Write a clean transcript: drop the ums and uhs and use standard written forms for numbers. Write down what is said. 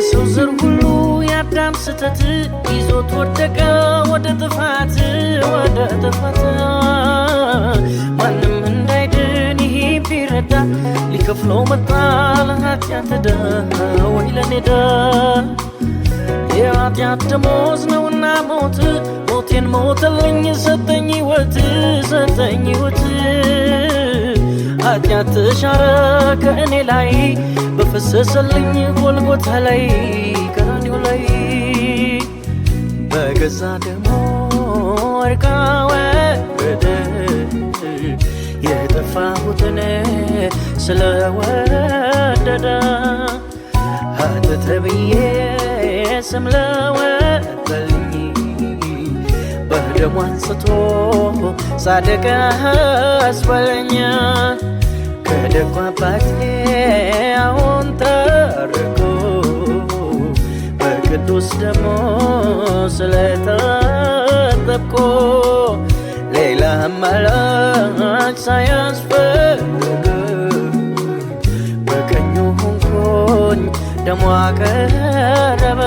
የሰው ዘር ሁሉ ያዳም ስተት ይዞት ወደቀ ወደ ጥፋት ማንም እንዳይድን ይሄ ቢረዳ ሊከፍለው መጣ ለኃጢአት ዕዳ ወይ ለኔ ዕዳ የኃጢአት ደሞዝ ነውና ሞት ሞቴን ሞተልኝ ሰጠኝ ሕይወት ኃጢአት ተሻረ ከእኔ ላይ በፈሰሰልኝ ጎልጎታ ላይ ቀራንዮ ላይ በገዛ ደሙ ወርቃ ወረደ የጠፋሁትን ስለወደደ ኃጢአት ተብዬ ስም ለወጠልኝ በደሙ አንስቶ ጻድቅ አስበለኝ ከደጉ አባቴ አሁን ተርቆ በቅዱስ ደሙ ስለታጠብኩ ሌላ አማላጭ ሳያስፈልግ በቀኙ ሆንኩኝ ደሙ አቀረበ